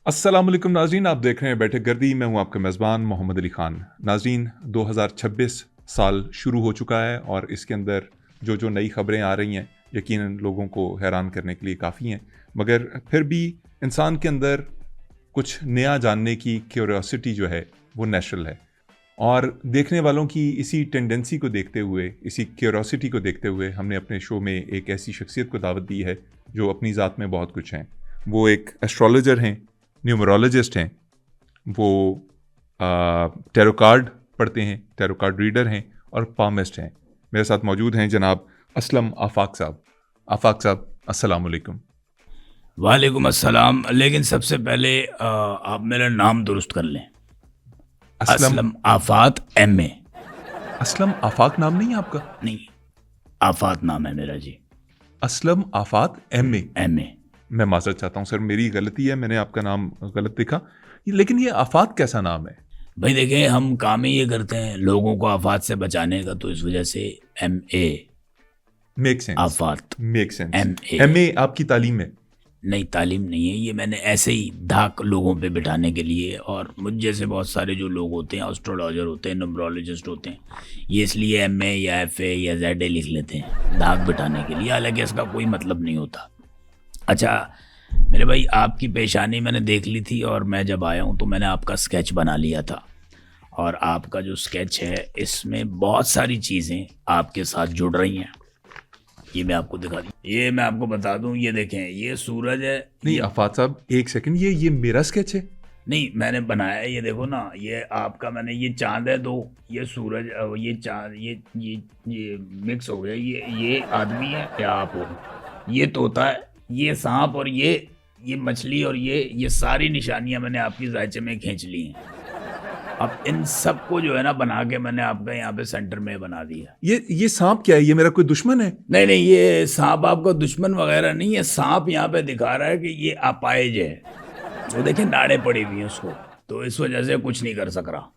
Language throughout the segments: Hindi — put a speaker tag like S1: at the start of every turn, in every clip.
S1: अस्सलामुअलैकुम नाज़रीन, आप देख रहे हैं बैठक गर्दी। मैं हूं आपका मेज़बान मोहम्मद अली ख़ान। नाज़रीन, 2026 साल शुरू हो चुका है और इसके अंदर जो नई ख़बरें आ रही हैं यकीनन लोगों को हैरान करने के लिए काफ़ी हैं, मगर फिर भी इंसान के अंदर कुछ नया जानने की क्यूरियोसिटी जो है वो नेचुरल है। और देखने वालों की इसी टेंडेंसी को देखते हुए, इसी क्यूरियोसिटी को देखते हुए हमने अपने शो में एक ऐसी शख्सियत को दावत दी है जो अपनी ज़ात में बहुत कुछ हैं। वो एक एस्ट्रोलॉजर हैं, न्यूमरोलॉजिस्ट हैं, वो टैरो कार्ड पढ़ते हैं, टैरो कार्ड रीडर हैं और पामिस्ट हैं। मेरे साथ मौजूद हैं जनाब असलम आफाक साहब। आफाक साहब, अस्सलाम वालेकुम।
S2: वालेकुम अस्सलाम। लेकिन सबसे पहले आप मेरा नाम दुरुस्त कर लें। असलम आफात MA।
S1: असलम आफाक नाम नहीं है आपका?
S2: नहीं, आफात नाम है मेरा जी।
S1: असलम आफात MA।
S2: MA।
S1: मैं माजरत चाहता हूँ सर, मेरी गलती है, मैंने आपका नाम गलत देखा। लेकिन ये आफात कैसा नाम है?
S2: भाई देखें, हम काम ही ये करते हैं लोगों को आफात से बचाने का, तो इस वजह से MA।
S1: Make sense.
S2: आफात
S1: मेक सेंस।
S2: MA।
S1: MA आपकी तालीम है?
S2: नहीं, तालीम नहीं है ये, मैंने ऐसे ही धाक लोगों पे बिठाने के लिए। और मुझ जैसे बहुत सारे जो लोग होते हैं, एस्ट्रोलॉजर होते हैं, न्यूमरोलॉजिस्ट होते हैं, ये इसलिए MA या FA या ZA लिख लेते हैं धाक बिठाने के लिए, हालांकि इसका कोई मतलब नहीं होता। अच्छा मेरे भाई, आपकी पेशानी मैंने देख ली थी और मैं जब आया हूँ तो मैंने आपका स्केच बना लिया था। और आपका जो स्केच है इसमें बहुत सारी चीज़ें आपके साथ जुड़ रही हैं। ये मैं आपको दिखा दूँ, ये मैं आपको बता दूँ, ये देखें, ये सूरज है।
S1: नहीं आफात साहब, एक सेकंड, ये मेरा स्केच है?
S2: नहीं, मैंने बनाया है, ये देखो ना, ये आपका मैंने, ये चांद है दो, ये सूरज, ये चांद, ये मिक्स हो गया। ये आदमी है या आप हो, ये तोता है, ये सांप, और ये मछली, और ये सारी निशानियां मैंने आपकी जायचे में खींच ली हैं। अब इन सबको जो है ना बना के मैंने आपका यहाँ पे सेंटर में बना दिया।
S1: ये सांप क्या है? ये मेरा कोई दुश्मन है?
S2: नहीं, ये सांप आपका दुश्मन वगैरह नहीं है। सांप यहाँ पे दिखा रहा है कि ये अपाहिज है, वो देखें नाड़े पड़ी हुई हैं उसको, तो इस वजह से कुछ नहीं कर सक रहा।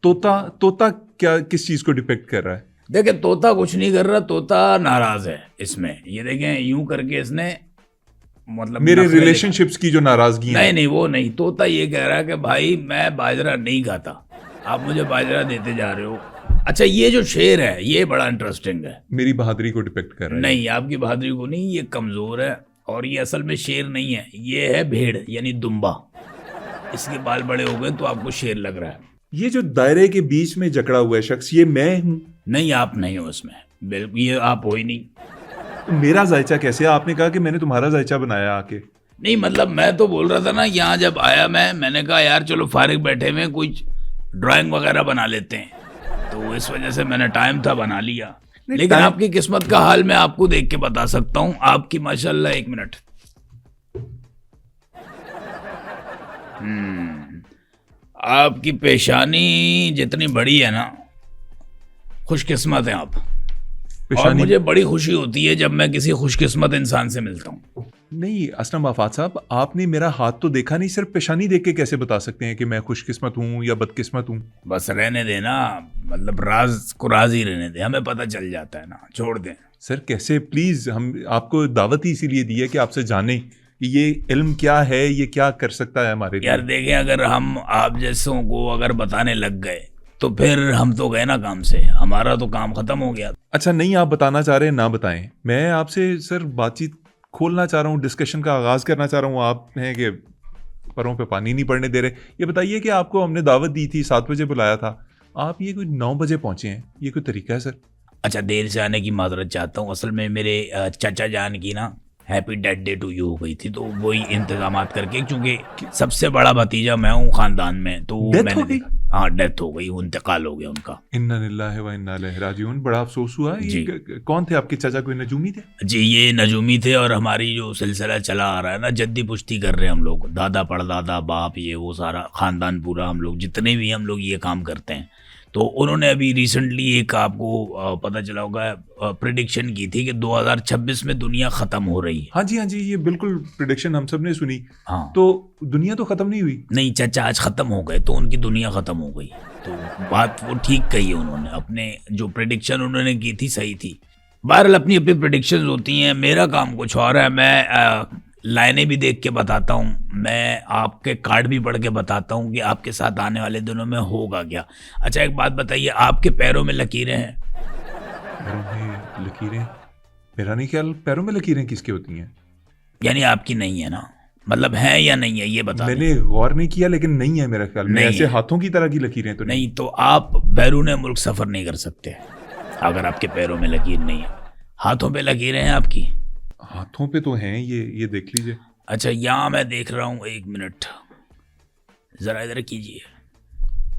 S1: तोता क्या, किस चीज को डिपेक्ट कर रहा है?
S2: देखें, तोता कुछ नहीं कर रहा, तोता नाराज है इसमें। ये देखें, यूं करके इसने मतलब
S1: मेरे रिलेशनशिप्स की जो नाराजगी है।
S2: नहीं, वो नहीं, तोता ये कह रहा है कि भाई मैं बाजरा नहीं खाता, आप मुझे बाजरा देते जा रहे हो। अच्छा, ये जो शेर है ये बड़ा इंटरेस्टिंग है।
S1: मेरी बहादुरी को डिपेक्ट कर रहा है?
S2: नहीं, आपकी बहादुरी को नहीं, ये कमजोर है। और ये असल में शेर नहीं है, ये है भेड़ यानी दुम्बा। इसके बाल बड़े हो गए तो आपको शेर लग रहा है।
S1: ये जो दायरे के बीच में जकड़ा हुआ है शख्स, ये मैं हूँ?
S2: नहीं, आप नहीं हो इसमें, बिल्कुल, ये आप हो ही नहीं।
S1: तो मेरा जायचा कैसे? आपने कहा कि मैंने तुम्हारा जायचा बनाया आके।
S2: नहीं, मतलब मैं तो बोल रहा था ना, यहाँ जब आया मैंने कहा यार चलो फारिग बैठे में कुछ ड्राइंग वगैरह बना लेते हैं, तो इस वजह से मैंने टाइम था बना लिया। लेकिन आपकी किस्मत का हाल मैं आपको देख के बता सकता हूँ। आपकी माशाल्लाह, एक मिनट, आपकी पेशानी जितनी बड़ी है ना, खुशकिस्मत है आप। और मुझे बड़ी खुशी होती है जब मैं किसी खुशकिस्मत इंसान से मिलता हूँ।
S1: नहीं असलम आफात साहब, आपने मेरा हाथ तो देखा नहीं, सिर्फ पेशानी देख के कैसे बता सकते हैं कि मैं खुशकिस्मत हूँ या बदकिस्मत हूँ?
S2: बस रहने देना, मतलब राज को राज ही रहने दे, हमें पता चल जाता है ना, छोड़ दें।
S1: सर कैसे? प्लीज, हम आपको दावत ही इसीलिए दी है कि आपसे जाने कि ये इल्म क्या है, ये क्या कर सकता है हमारे लिए।
S2: यार देखें, अगर हम आप जैसों को अगर बताने लग गए तो फिर हम तो गए ना काम से, हमारा तो काम खत्म हो गया।
S1: अच्छा, नहीं आप बताना चाह रहे हैं, ना बताएं। मैं आपसे सर बातचीत खोलना चाह रहा हूँ, डिस्कशन का आगाज करना चाह रहा हूँ। आप हैं कि परों पे पानी नहीं पड़ने दे रहे। ये बताइए कि आपको हमने दावत दी थी, 7 बजे बुलाया था, आप ये कोई 9 बजे पहुंचे हैं, ये कोई तरीका है सर?
S2: अच्छा, देर से आने की माजरत चाहता हूँ। असल में मेरे चाचा जान की ना happy death day to you हो गई थी, तो वही इंतजामात करके, क्योंकि सबसे बड़ा भतीजा मैं हूँ खानदान में, तो मैंने देखा। हाँ, डेथ हो गई, इंतकाल हो गया उनका।
S1: इन्ना लिल्लाहि व इन्ना इलैहि राजिऊन। बड़ा अफसोस हुआ। ये कौन थे आपके चाचा? कोई नजूमी थे?
S2: जी, ये नजूमी थे। और हमारी जो सिलसिला चला आ रहा है ना, जद्दी पुश्ती कर रहे हैं हम लोग, दादा परदादा बाप, ये वो सारा खानदान पूरा, हम लोग जितने भी हम लोग ये काम करते हैं। तो उन्होंने अभी रिसेंटली एक, आपको पता चला होगा, प्रिडिक्शन की थी कि 2026 में दुनिया खत्म हो रही है।
S1: हाँ जी, ये बिल्कुल प्रिडिक्शन हम सब ने सुनी।
S2: हाँ,
S1: तो दुनिया तो खत्म नहीं हुई?
S2: नहीं चाचा, आज खत्म हो गए, तो उनकी दुनिया खत्म हो गई। तो बात वो ठीक कही है उन्होंने, अपने जो प्रिडिक्शन उन्होंने की थी सही थी। बहरहाल अपनी अपनी प्रिडिक्शंस होती हैं, मेरा काम कुछ और है। मैं लाइनें भी देख के बताता हूँ, मैं आपके कार्ड भी पढ़ के बताता हूँ कि आपके साथ आने वाले दिनों में होगा क्या। अच्छा एक बात बताइए, आपके पैरों में लकीरें हैं?
S1: पैरों में लकीरें? मेरा नहीं ख्याल पैरों में लकीरें किसके होती हैं।
S2: यानी आपकी नहीं है ना, मतलब है या नहीं है ये बता दें।
S1: मैंने गौर नहीं किया, लेकिन नहीं है मेरा ख्याल में।
S2: नहीं
S1: ऐसे
S2: है।
S1: हाथों की तरह की लकीरें तो
S2: नहीं तो आप बैरून मुल्क सफ़र नहीं कर सकते अगर आपके पैरों में लकीर नहीं है। हाथों पे लकीरें हैं आपकी?
S1: हाथों पे तो हैं, ये देख लीजिए।
S2: अच्छा यहाँ मैं देख रहा हूँ, एक मिनट ज़रा इधर कीजिए,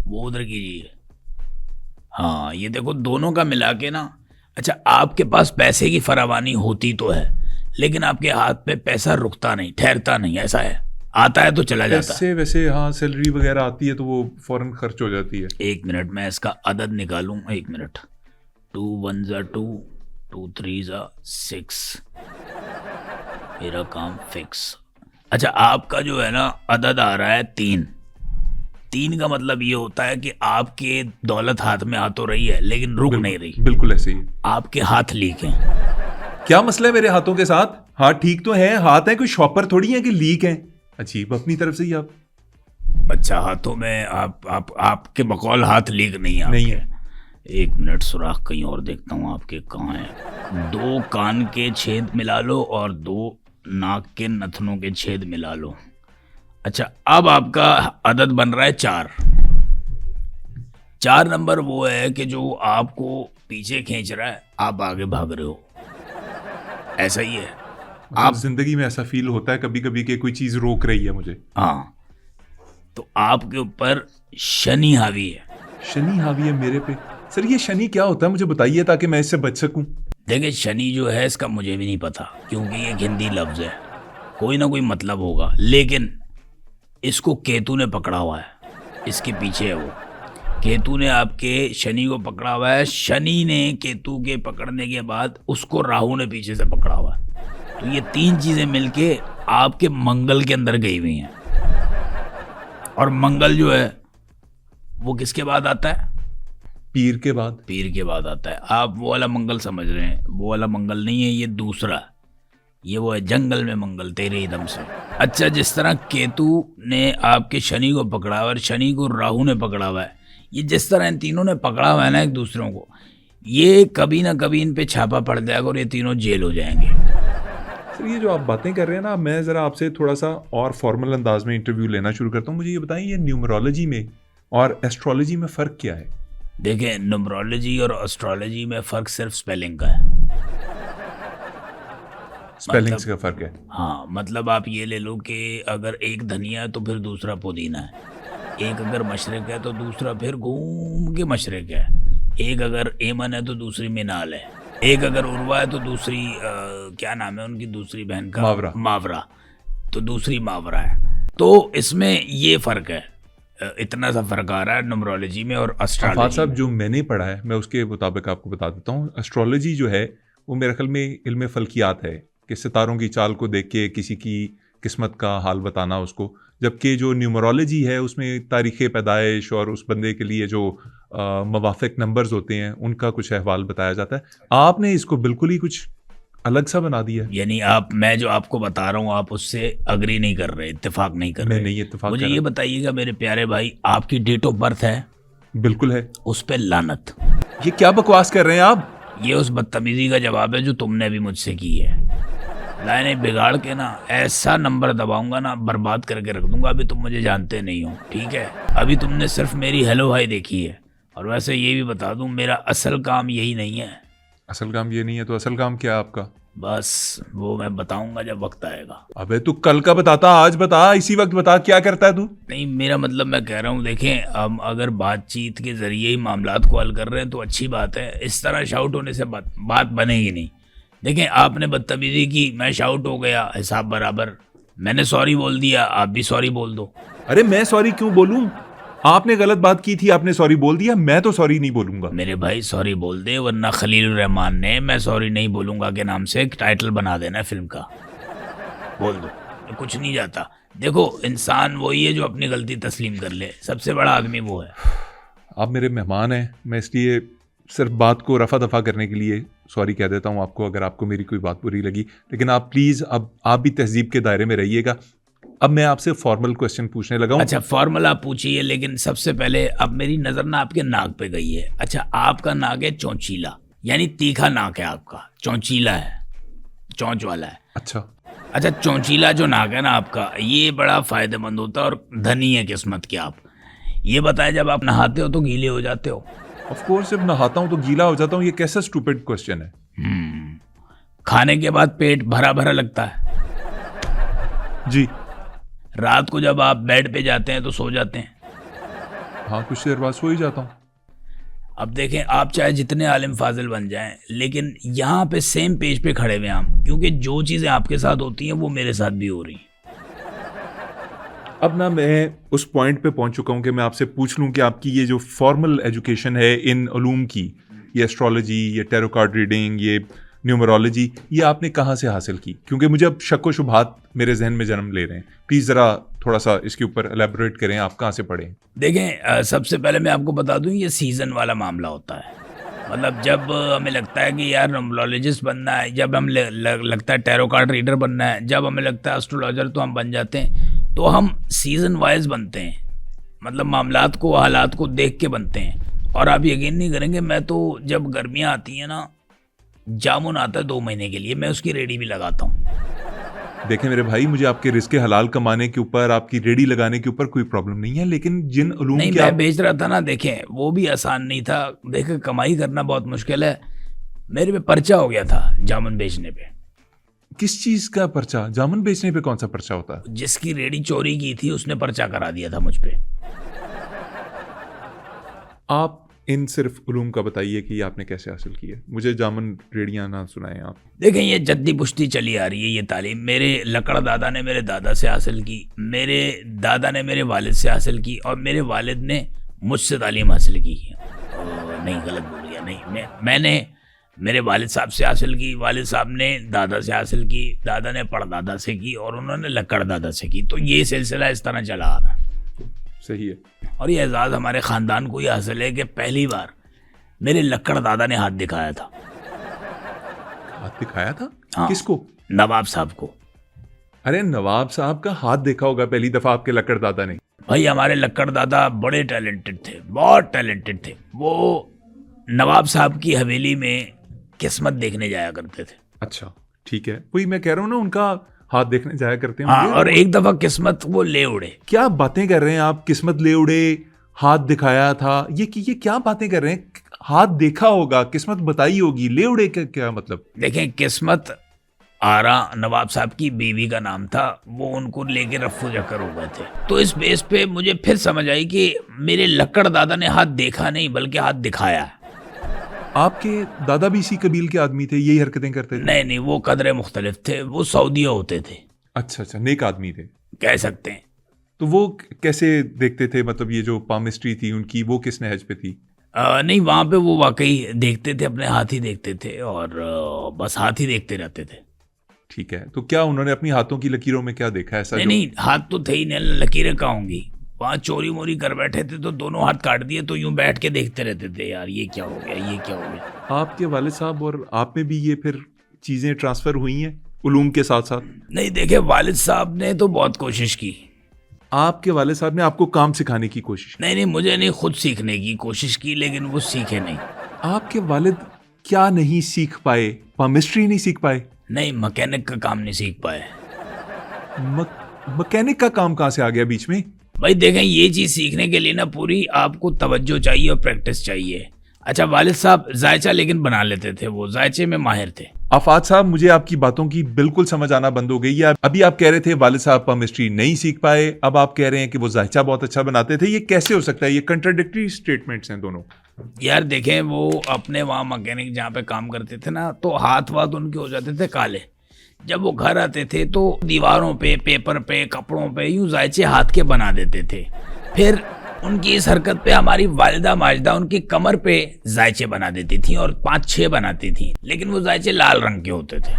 S2: वो उधर कीजिए। हाँ ये देखो दोनों का मिला के ना। अच्छा आपके पास पैसे की फरावानी होती तो है, लेकिन आपके हाथ में पैसा रुकता नहीं, ठहरता नहीं, ऐसा है? आता है तो चला जाता है।
S1: पैसे वैसे हाँ, सैलरी वगैरह आती है तो वो फौरन खर्च हो जाती है।
S2: एक मिनट मैं इसका अदद निकालूं, एक मिनट। 2 1 2, 2 3 6, मेरा काम फिक्स। अच्छा आपका जो है ना अदद आ रहा है 3। 3 का मतलब ये होता है कि आपके दौलत हाथ में आ तो रही है लेकिन रुक नहीं रही।
S1: बिल्कुल ऐसे ही है।
S2: आपके हाथ लीक हैं।
S1: क्या मसला है मेरे हाथों के साथ? हाथ ठीक तो है, हाथ है, कोई शॉपर थोड़ी है कि लीक है। अजीब अपनी तरफ से ही आप।
S2: अच्छा हाथों में आपके बकौल हाथ लीक नहीं है?
S1: नहीं है।
S2: एक मिनट सुराख कहीं और देखता हूँ आपके कहाँ है। 2 कान के छेद मिला लो और 2 नाक के नथनों के छेद मिला लो। अच्छा अब आपका अदद बन रहा है 4। 4 नंबर वो है कि जो आपको पीछे खींच रहा है, आप आगे भाग रहे हो, ऐसा ही है
S1: आप जिंदगी में ऐसा फील होता है कभी कभी कि कोई चीज रोक रही है मुझे।
S2: हाँ तो आपके ऊपर शनि हावी है।
S1: शनि हावी है मेरे पे? सर ये शनि क्या होता है मुझे बताइए ताकि मैं इससे बच सकूं।
S2: देखिए शनि जो है इसका मुझे भी नहीं पता, क्योंकि ये हिंदी लफ्ज है, कोई ना कोई मतलब होगा, लेकिन इसको केतु ने पकड़ा हुआ है, इसके पीछे है वो। केतु ने आपके शनि को पकड़ा हुआ है। शनि ने केतु के पकड़ने के बाद उसको राहु ने पीछे से पकड़ा हुआ है। तो ये 3 चीजें मिलके आपके मंगल के अंदर गई हुई हैं। और मंगल जो है वो किसके बाद आता है?
S1: पीर के बाद।
S2: पीर के बाद आता है। आप वो वाला मंगल समझ रहे हैं, वो वाला मंगल नहीं है, ये दूसरा, ये वो है जंगल में मंगल तेरे ही दम से। अच्छा जिस तरह केतु ने आपके शनि को पकड़ा हुआ और शनि को राहु ने पकड़ा हुआ है, ये जिस तरह इन तीनों ने पकड़ा हुआ है ना एक दूसरों को, ये कभी ना कभी इन पे छापा पड़ जाएगा और ये तीनों जेल हो जाएंगे।
S1: सर ये जो आप बातें कर रहे हैं ना, मैं ज़रा आपसे थोड़ा सा और फॉर्मल अंदाज में इंटरव्यू लेना शुरू करता हूँ। मुझे ये बताएं, ये न्यूमरोलॉजी में और एस्ट्रोलॉजी में फ़र्क क्या है?
S2: देखें न्यूमरोलॉजी और एस्ट्रोलॉजी में फ़र्क सिर्फ स्पेलिंग का है।
S1: स्पेलिंग्स का फ़र्क है?
S2: हाँ मतलब आप ये ले लो कि अगर एक धनिया है तो फिर दूसरा पुदीना है, एक अगर मशरक है तो दूसरा फिर घूम के मशरक है, एक अगर एमन है तो दूसरी मिनाल है, एक अगर उर्वा है तो दूसरी क्या नाम है उनकी दूसरी बहन का? मावरा, तो दूसरी मावरा है। तो इसमें ये फ़र्क है, इतना सा फ़र्क आ रहा है न्यूमरोलॉजी में और एस्ट्रोलॉजी में।
S1: साहब जो मैंने पढ़ा है मैं उसके मुताबिक आपको बता देता हूँ। एस्ट्रोलॉजी जो है वो मेरे ख्याल में इल्म फल्कियात है कि सितारों की चाल को देख के किसी की किस्मत का हाल बताना उसको, जबकि जो न्यूमरोलॉजी है उसमें तारीख़ पैदाइश और उस बंदे के लिए जो मवाफ़िक नंबर्स होते हैं उनका कुछ अहवाल बताया जाता है। आपने इसको बिल्कुल ही कुछ अलग सा बना दिया।
S2: यानी मैं जो आपको बता रहा हूँ आप उससे अग्री नहीं कर रहे, इत्तेफाक नहीं कर रहे?
S1: मैं नहीं इत्तेफाक।
S2: मुझे ये बताइएगा मेरे प्यारे भाई, आपकी डेट ऑफ बर्थ है?
S1: बिल्कुल है।
S2: उस पर लानत।
S1: ये क्या बकवास कर रहे हैं आप?
S2: ये उस बदतमीजी का जवाब है जो तुमने भी मुझसे की है। लाइनें बिगाड़ के ना ऐसा नंबर दबाऊंगा ना, बर्बाद करके रख दूंगा। अभी तुम मुझे जानते नहीं हो, ठीक है? अभी तुमने सिर्फ मेरी हेलो हाय देखी है। और वैसे ये भी बता दूं, मेरा असल काम यही नहीं है।
S1: असल काम ये नहीं है तो असल काम क्या है आपका?
S2: बस वो मैं बताऊंगा जब वक्त आएगा।
S1: अबे तू कल का बताता, आज बता, इसी वक्त बता, क्या करता है तू?
S2: नहीं मेरा मतलब मैं कह रहा हूँ, देखें हम अगर बातचीत के जरिए ही मामलात को हल कर रहे हैं तो अच्छी बात है। इस तरह शाउट होने से बात बनेगी नहीं। देखें आपने बदतमीजी की, मैं शाउट हो गया, हिसाब बराबर। मैंने सॉरी बोल दिया, आप भी सॉरी बोल दो।
S1: अरे मैं सॉरी क्यों बोलूं? आपने गलत बात की थी, आपने सॉरी बोल दिया, मैं तो सॉरी नहीं बोलूंगा।
S2: मेरे भाई सॉरी बोल दे, वरना खलील रहमान ने मैं सॉरी नहीं बोलूंगा के नाम से एक टाइटल बना देना फिल्म का। बोल दो, कुछ नहीं जाता। देखो इंसान वही है जो अपनी गलती तस्लीम कर ले, सबसे बड़ा आदमी वो है।
S1: आप मेरे मेहमान हैं, मैं इसलिए सिर्फ बात को रफा दफा करने के लिए सॉरी कह देता हूँ आपको अगर आपको मेरी कोई बात बुरी लगी, लेकिन आप प्लीज़ अब आप भी तहजीब के दायरे में रहिएगा। अब मैं आपसे फॉर्मल क्वेश्चन पूछने लगा हूँ।
S2: अच्छा फॉर्मल आप पूछिए, लेकिन सबसे पहले अब मेरी नज़र ना आपके नाक पे गई है। अच्छा आपका नाक है चौंचीला, यानी तीखा नाक है आपका, चौंचीला है, चौंच वाला है। अच्छा चौंचीला जो नाक है ना आपका, ये बड़ा फायदेमंद होता है और धनी है किस्मत के आप। ये बताएं जब आप नहाते हो तो गीले हो जाते हो?
S1: ऑफ कोर्स जब नहाता हूँ तो गीला हो जाता हूँ, ये कैसा स्टूपिड क्वेश्चन है।
S2: खाने के बाद पेट भरा भरा लगता है?
S1: जी।
S2: रात को जब आप बेड पे जाते हैं तो सो जाते हैं?
S1: हाँ कुछ देर बाद सो ही जाता हूँ।
S2: अब देखें आप चाहे जितने आलिम फाजिल बन जाएं, लेकिन यहाँ पे सेम पेज पे खड़े हुए हम, क्योंकि जो चीज़ें आपके साथ होती हैं वो मेरे साथ भी हो रही हैं।
S1: अब ना मैं उस पॉइंट पे पहुंच चुका हूं कि मैं आपसे पूछ लूं कि आपकी ये जो फॉर्मल एजुकेशन है इन उलूम की, ये एस्ट्रोलॉजी, ये टैरो कार्ड रीडिंग, ये न्यूमरोलॉजी, ये आपने कहाँ से हासिल की? क्योंकि मुझे अब शक व शुबहात मेरे जहन में जन्म ले रहे हैं। प्लीज़ ज़रा थोड़ा सा इसके ऊपर एलेबोरेट करें, आप कहाँ से पढ़े?
S2: देखें सबसे पहले मैं आपको बता दूं, ये सीज़न वाला मामला होता है। मतलब जब हमें लगता है कि यार न्यूमरोलॉजिस्ट बनना है, जब हम लगता है टैरो कार्ड रीडर बनना है, जब हमें लगता है एस्ट्रोलॉजर, तो हम बन जाते हैं। तो हम सीज़न वाइज बनते हैं, मतलब मामलात को, हालात को देख के बनते हैं। और आप यकीन नहीं करेंगे, मैं तो जब गर्मियाँ आती हैं ना, जामुन आता है 2 महीने के लिए, मैं उसकी रेडी भी लगाता हूँ।
S1: देखें मेरे भाई, मुझे आपके रिस्क हलाल कमाने के ऊपर, आपकी रेडी लगाने के ऊपर कोई प्रॉब्लम नहीं है, लेकिन जिन उलूम
S2: नहीं
S1: के
S2: मैं
S1: आप
S2: बेच रहा था ना, देखें वो भी आसान नहीं था। देखें कमाई करना बहुत मुश्किल है, मेरे पे पर्चा हो गया था जामुन बेचने पे।
S1: किस चीज़ का पर्चा? जामुन बेचने पे कौन सा पर्चा होता है?
S2: जिसकी रेडी चोरी की थी उसने पर्चा करा दिया था मुझ पे।
S1: आप इन सिर्फ उलूम का बताइए कि ये आपने कैसे हासिल किया, मुझे जामुन रेडियां ना सुनाएं आप।
S2: देखें ये जद्दी पुश्ती चली आ रही है ये तालीम। मेरे लकड़ दादा ने मेरे दादा से हासिल की, मेरे दादा ने मेरे वालिद से हासिल की, और मेरे वालिद ने मुझसे तालीम हासिल की। नहीं गलत बोल गया, नहीं मैंने मेरे वालिद साहब से हासिल की, वालिद साहब ने दादा से हासिल की, दादा ने पड़दादा से की, और उन्होंने लकड़ दादा से की। तो ये सिलसिला इस तरह चला आ रहा है।
S1: सही है।
S2: और ये एजाज़ हमारे ख़ानदान को ही हासिल है कि पहली बार मेरे लक्कड़ दादा ने हाथ दिखाया था।
S1: हाथ दिखाया था?
S2: हाँ,
S1: किसको?
S2: नवाब साहब को।
S1: अरे नवाब साहब का हाथ देखा होगा पहली दफा आपके लक्कड़ दादा ने?
S2: भाई हमारे लक्कड़ दादा बड़े टैलेंटेड थे, बहुत टैलेंटेड थे। वो नवाब साहब की हवेली में किस्मत देखने जाया करते थे।
S1: अच्छा ठीक है, वही मैं कह रहा हूँ ना, उनका हाथ देखने जाया करते हैं।
S2: हाँ, और एक दफा किस्मत वो ले उड़े।
S1: क्या बातें कर रहे हैं आप? किस्मत ले उड़े, हाथ दिखाया था, ये क्या बातें कर रहे हैं? हाथ देखा होगा, किस्मत बताई होगी, ले उड़े क्या मतलब?
S2: देखें किस्मत आरा नवाब साहब की बीवी का नाम था, वो उनको लेके रफ्फू चक्कर हो गए थे। तो इस बेस पे मुझे फिर समझ आई कि मेरे लक्कड़ दादा ने हाथ देखा नहीं बल्कि हाथ दिखाया।
S1: आपके दादा भी इसी कबील के आदमी थे, यही हरकतें करते थे?
S2: नहीं, वो कदरे मुख्तलिफ थे, वो सऊदीया होते थे।
S1: अच्छा, नेक आदमी थे
S2: कह सकते हैं।
S1: तो वो कैसे देखते थे? मतलब ये जो पामिस्ट्री थी उनकी, वो किस नहज पे थी?
S2: नहीं वहाँ पे वो वाकई देखते थे, अपने हाथ ही देखते थे, और बस हाथ ही देखते रहते थे।
S1: ठीक है, तो क्या उन्होंने अपनी हाथों की लकीरों में क्या देखा ऐसा?
S2: नहीं, हाथ तो थे ही नहीं, लकीरें कहाँ होंगी? वहाँ चोरी मोरी कर बैठे थे तो दोनों हाथ काट दिए, तो यूं बैठ के देखते रहते थे, यार ये क्या हो गया, ये क्या हो गया।
S1: आपके वालिद साहब और आप में भी ये फिर चीज़ें ट्रांसफ़र हुई हैं उलूम के साथ साथ?
S2: नहीं देखे, वालिद साहब ने तो बहुत कोशिश की।
S1: आपके वालिद साहब ने आपको काम सिखाने की कोशिश?
S2: नहीं, मुझे नहीं, खुद सीखने की कोशिश की, लेकिन वो सीखे नहीं।
S1: आपके वालिद क्या नहीं सीख पाए? पामिस्ट्री नहीं सीख पाए?
S2: नहीं, मैकेनिक का काम नहीं सीख पाए।
S1: मैकेनिक का काम कहाँ से आ गया बीच में?
S2: भाई देखें, ये चीज़ सीखने के लिए ना पूरी आपको तवज्जो चाहिए और प्रैक्टिस चाहिए। अच्छा, वालिद साहब जायचा लेकिन बना लेते थे, वो जायचे में माहिर थे।
S1: आफात साहब, मुझे आपकी बातों की बिल्कुल समझ आना बंद हो गई है। अभी आप कह रहे थे वालिद साहब पामिस्ट्री नहीं सीख पाए, अब आप कह रहे हैं कि वो जायचा बहुत अच्छा बनाते थे। ये कैसे हो सकता है? ये कंट्राडिक्टरी स्टेटमेंट्स हैं दोनों।
S2: यार देखें, वो अपने वहाँ मैकेनिक जहाँ पे काम करते थे ना, तो हाथ वाथ उनके हो जाते थे काले। जब वो घर आते थे तो दीवारों पे, पेपर पे, कपड़ों पे यूं जायचे हाथ के बना देते थे। फिर उनकी इस हरकत पे हमारी वालिदा माजिदा उनकी कमर पे जायचे बना देती थी, और 5-6 बनाती थी, लेकिन वो जायचे लाल रंग के होते थे।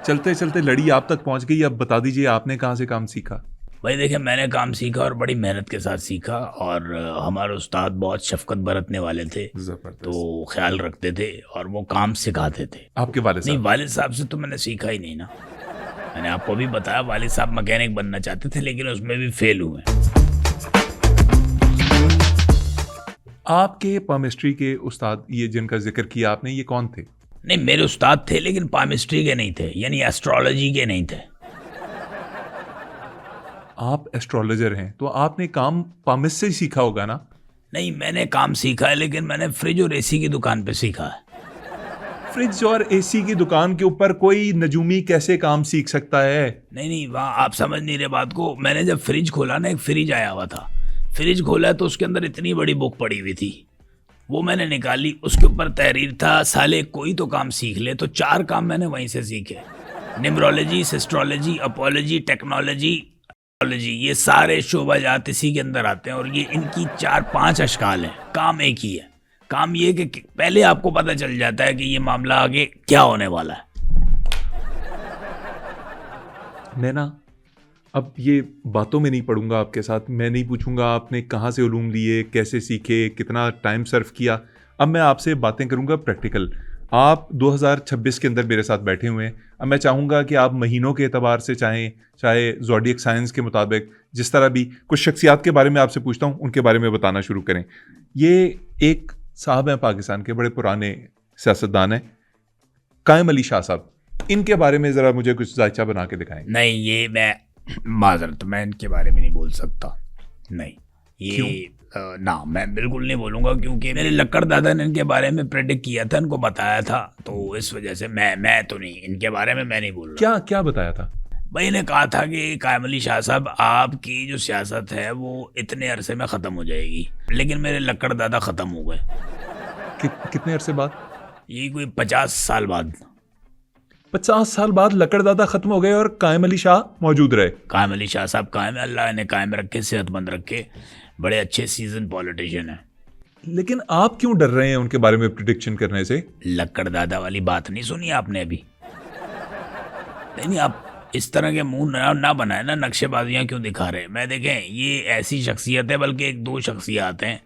S1: चलते चलते लड़ी आप तक पहुंच गई। अब बता दीजिए आपने कहाँ से काम सीखा?
S2: भाई देखिए, मैंने काम सीखा और बड़ी मेहनत के साथ सीखा, और हमारे उस्ताद बहुत शफकत बरतने वाले थे,
S1: जबरदस्त।
S2: तो ख्याल रखते थे और वो काम सिखाते थे।
S1: आपके वालिद
S2: नहीं,
S1: साहब?
S2: वालिद साहब से तो मैंने सीखा ही नहीं ना। मैंने आपको भी बताया, वालिद साहब मैकेनिक बनना चाहते थे लेकिन उसमें भी फेल हुए।
S1: आपके पामिस्ट्री के उस्ताद ये जिनका जिक्र किया आपने, ये कौन थे?
S2: नहीं, मेरे उस्ताद थे लेकिन पामिस्ट्री के नहीं थे, यानी एस्ट्रोलॉजी के नहीं थे।
S1: आप एस्ट्रोलॉजर हैं तो आपने काम पामिस्ट से ही सीखा होगा ना?
S2: नहीं, मैंने काम सीखा है लेकिन मैंने फ्रिज और एसी की दुकान पे सीखा है।
S1: फ्रिज और एसी की दुकान के ऊपर कोई नजूमी कैसे काम सीख सकता है?
S2: नहीं, वहाँ आप समझ नहीं रहे बात को। मैंने जब फ्रिज खोला ना, एक फ्रिज आया हुआ था, फ्रिज खोला तो उसके अंदर इतनी बड़ी बुक पड़ी हुई थी, वो मैंने निकाली, उसके ऊपर तहरीर था, साले कोई तो काम सीख ले। तो 4 काम मैंने वहीं से सीखे, न्यूमरोलॉजी, सिस्ट्रोलॉजी, अपोलॉजी, टेक्नोलॉजी, ये सारे शोबाजात इसी के अंदर आते हैं, और ये इनकी 4-5 अशकाल हैं। काम एक ही है। काम ये कि पहले आपको पता चल जाता है कि ये मामला आगे क्या होने वाला है।
S1: मैं ना अब ये बातों में नहीं पढ़ूंगा आपके साथ, मैं नहीं पूछूंगा आपने कहाँ से उलूम लिए, कैसे सीखे, कितना टाइम सर्व किया। अब मैं आपसे बातें करूंगा प्रैक्टिकल। आप 2026 के अंदर मेरे साथ बैठे हुए हैं। अब मैं चाहूँगा कि आप महीनों के एतबार से चाहे ज़ोडिएक साइंस के मुताबिक, जिस तरह भी कुछ शख्सियात के बारे में आपसे पूछता हूँ, उनके बारे में बताना शुरू करें। ये एक साहब हैं पाकिस्तान के, बड़े पुराने सियासतदान हैं, कायम अली शाह साहब। इनके बारे में ज़रा मुझे कुछ जायचा बना के दिखाएं।
S2: नहीं, ये मैं माजरत, मैं इनके बारे में नहीं बोल सकता। नहीं, ये ना, मैं बिल्कुल नहीं बोलूँगा, क्योंकि मेरे लक्कड़ दादा ने इनके बारे में प्रेडिक्ट किया था, इनको बताया था, तो इस वजह से मैं तो नहीं, इनके बारे में मैं नहीं बोल रहा।
S1: क्या बताया था?
S2: भाई ने कहा था कि कायम अली शाह साहब, आपकी जो सियासत है वो इतने अरसे में ख़त्म हो जाएगी, लेकिन मेरे लक्कड़ दादा ख़त्म हो गए।
S1: कितने अरसे बाद?
S2: ये कोई 50 साल बाद।
S1: 50 साल बाद लक्कड़ दादा ख़त्म हो गए और कायम अली शाह मौजूद रहे।
S2: कायम अली शाह साहब कायम, अल्लाह ने कायम रखे, सेहतमंद रखे, बड़े अच्छे सीजन पॉलिटिशियन हैं।
S1: लेकिन आप क्यों डर रहे हैं उनके बारे में प्रिडिक्शन करने से?
S2: लक्कड़ दादा वाली बात नहीं सुनी आपने अभी? नहीं, आप इस तरह के मुंह ना बनाए ना, नक्शेबाजियां क्यों दिखा रहे हैं? मैं देखें, ये ऐसी शख्सियत है, बल्कि 1-2 शख्सियात हैं,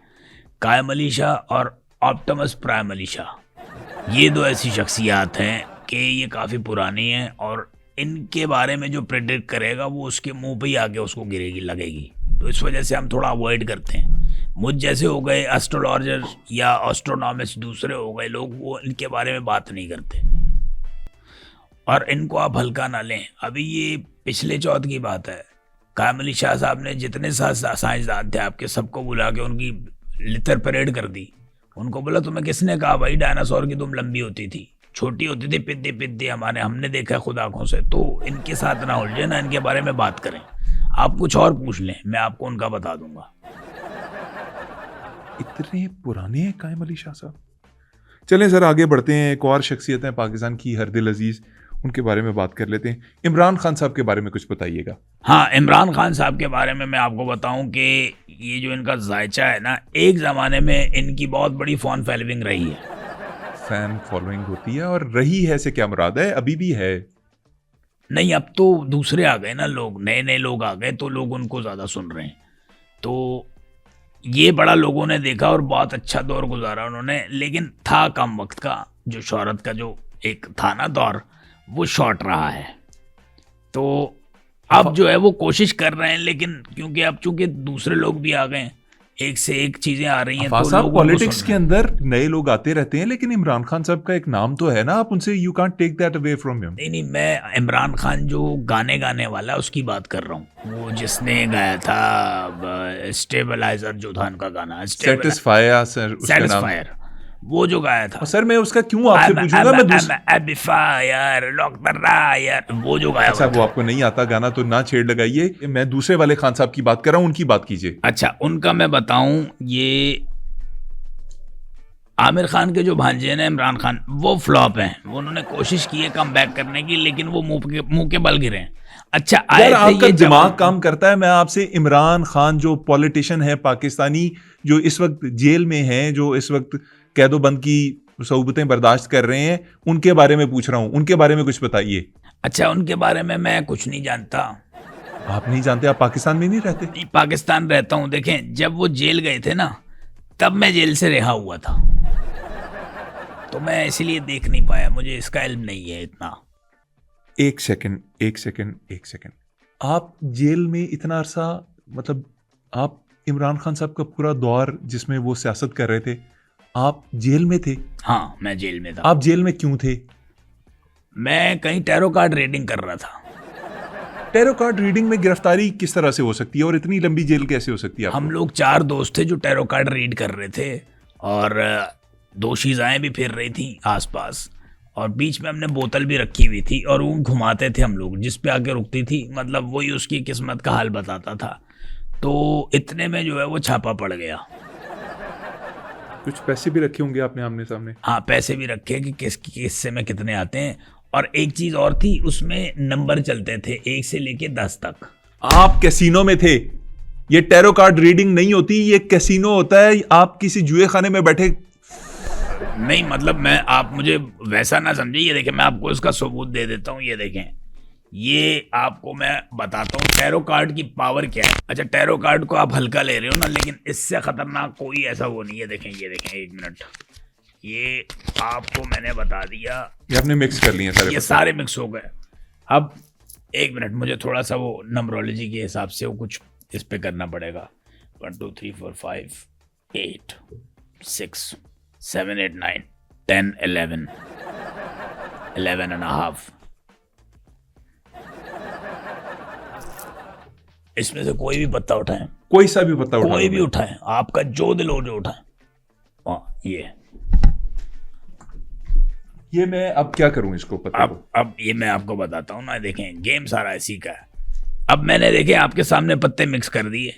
S2: कायम अली शाह और ऑप्टिमस प्राइम अली शाह। ये 2 ऐसी शख्सियात हैं कि ये काफ़ी पुरानी हैं, और इनके बारे में जो प्रेडिक्ट करेगा वो उसके मुंह पे ही आके उसको गिरेगी, लगेगी। तो इस वजह से हम थोड़ा अवॉइड करते हैं। मुझ जैसे हो गए एस्ट्रोलॉजर या एस्ट्रोनॉमिस्ट, दूसरे हो गए लोग, वो इनके बारे में बात नहीं करते, और इनको आप हल्का ना लें। अभी ये पिछले चौथ की बात है, कायम अली शाह साहब ने जितने साइंसदान थे आपके, सबको बुला के उनकी लितर परेड कर दी। उनको बोला, तुम्हें किसने कहा भाई डायनासोर की दुम लंबी होती थी, छोटी होती थी, पिद्दी पिद्दी, हमने देखा है खुद आंखों से। तो इनके साथ ना उलझे, ना इनके बारे में बात करें। आप कुछ और पूछ लें, मैं आपको उनका बता दूंगा।
S1: इतने पुराने हैं कायम अली शाह साहब? चलें सर, आगे बढ़ते हैं। एक और शख्सियत है पाकिस्तान की, हर दिल अजीज, उनके बारे में बात कर लेते हैं। इमरान खान साहब के बारे में कुछ बताइएगा।
S2: हाँ, इमरान खान साहब के बारे में मैं आपको बताऊं कि ये जो इनका जायचा है ना, एक ज़माने में इनकी बहुत बड़ी फ़ैन फॉलोइंग रही है।
S1: फैन फॉलोइंग होती है, और रही है से क्या मुराद है? अभी भी है?
S2: नहीं, अब तो दूसरे आ गए ना, लोग नए लोग आ गए, तो लोग उनको ज़्यादा सुन रहे हैं। तो ये बड़ा लोगों ने देखा और बहुत अच्छा दौर गुजारा उन्होंने, लेकिन था कम वक्त का। जो शोहरत का जो एक था ना दौर, वो शॉर्ट रहा है। तो अब जो है वो कोशिश कर रहे हैं, लेकिन क्योंकि अब चूंकि दूसरे लोग भी आ गए, एक से एक चीजें आ रही हैं, तो लोग
S1: पॉलिटिक्स के अंदर नए लोग आते रहते हैं, लेकिन इमरान खान साहब का एक नाम तो है ना, आप उनसे you can't take that away from him.
S2: नहीं, मैं इमरान खान जो गाने वाला है उसकी बात कर रहा हूँ। वो जिसने गाया था स्टेबलाइजर, जो था उनका गाना,
S1: सेटिस्फायर सर,
S2: सेटिस्फायर, वो जो गाया था।
S1: सर मैं उसका क्यों आपसे पूछूंगा?
S2: वो जो गाया
S1: अच्छा, वो आपको नहीं आता गाना तो ना छेड़ लगाइए। मैं दूसरे वाले खान साहब की बात कर रहा हूँ, उनकी बात कीजिए।
S2: अच्छा, उनका मैं बताऊं, ये आमिर खान के जो भांजे हैं इमरान खान, वो फ्लॉप हैं। उन्होंने कोशिश की है कम बैक करने की, लेकिन वो मुंह के बल गिरे हैं। अच्छा,
S1: यार आपका दिमाग काम करता है। मैं आपसे इमरान खान जो पॉलिटिशियन है पाकिस्तानी, जो इस वक्त जेल में हैं, जो इस वक्त कैदोबंद की सऊबतें बर्दाश्त कर रहे हैं, उनके बारे में पूछ रहा हूँ। उनके बारे में कुछ बताइए।
S2: अच्छा, उनके बारे में मैं कुछ नहीं जानता।
S1: आप नहीं जानते? आप पाकिस्तान में नहीं रहते?
S2: नहीं, पाकिस्तान रहता हूँ। देखें, जब वो जेल गए थे ना, तब मैं जेल से रिहा हुआ था, तो मैं इसलिए देख नहीं पाया, मुझे इसका इल्म नहीं है इतना।
S1: एक सेकंड। आप जेल में इतना अरसा, मतलब आप इमरान खान साहब का पूरा दौर जिसमें वो सियासत कर रहे थे, आप जेल में थे?
S2: हाँ, मैं जेल में था।
S1: आप जेल में क्यों थे?
S2: मैं कहीं टैरो कार्ड रीडिंग कर रहा था।
S1: टैरो कार्ड रीडिंग में गिरफ्तारी किस तरह से हो सकती है और इतनी लंबी जेल कैसे हो सकती है?
S2: हम लोग 4 दोस्त थे जो टैरो कार्ड रीड कर रहे थे, और 2 शीज़ाएँ भी फिर रही थी आसपास, और बीच में हमने बोतल भी रखी हुई थी, और वो घुमाते थे हम लोग, जिस पे आके रुकती थी, मतलब वही उसकी किस्मत का हाल बताता था। तो इतने में जो है वो छापा पड़ गया।
S1: कुछ पैसे भी रखे होंगे आपने आमने सामने?
S2: हाँ, पैसे भी रखे कि किस किस्से में कितने आते हैं, और एक चीज़ और थी, उसमें नंबर चलते थे 1 से लेके 10 तक।
S1: आप कैसीनो में थे? ये टैरो कार्ड रीडिंग नहीं होती, ये कैसीनो होता है। आप किसी जुए खाने में बैठे।
S2: नहीं, मतलब मैं, आप मुझे वैसा ना समझिए। ये देखें, मैं आपको इसका सबूत दे देता हूँ। ये देखें, ये आपको मैं बताता हूँ टैरो कार्ड की पावर क्या है। अच्छा, टैरो कार्ड को आप हल्का ले रहे हो ना, लेकिन इससे खतरनाक कोई ऐसा वो नहीं है। देखें, ये देखें, 1 मिनट, ये आपको मैंने बता दिया।
S1: ये आपने मिक्स कर लिए सारे?
S2: ये सारे मिक्स हो गए। अब 1 मिनट, मुझे थोड़ा सा वो नंबरोलॉजी के हिसाब से वो कुछ इस पे करना पड़ेगा। 1 2 3 4 5 8 6 7 8 9 10 11 11 and a half। इसमें से कोई भी पत्ता उठाएं,
S1: कोई सा भी पत्ता उठा
S2: कोई भी उठाएं, आपका जो दिल हो जो उठाएं।
S1: ये मैं अब क्या करूं इसको पत्ते को?
S2: अब ये मैं आपको बताता हूँ ना। देखें, गेम सारा इसी का है। अब मैंने देखे आपके सामने पत्ते मिक्स कर दिए।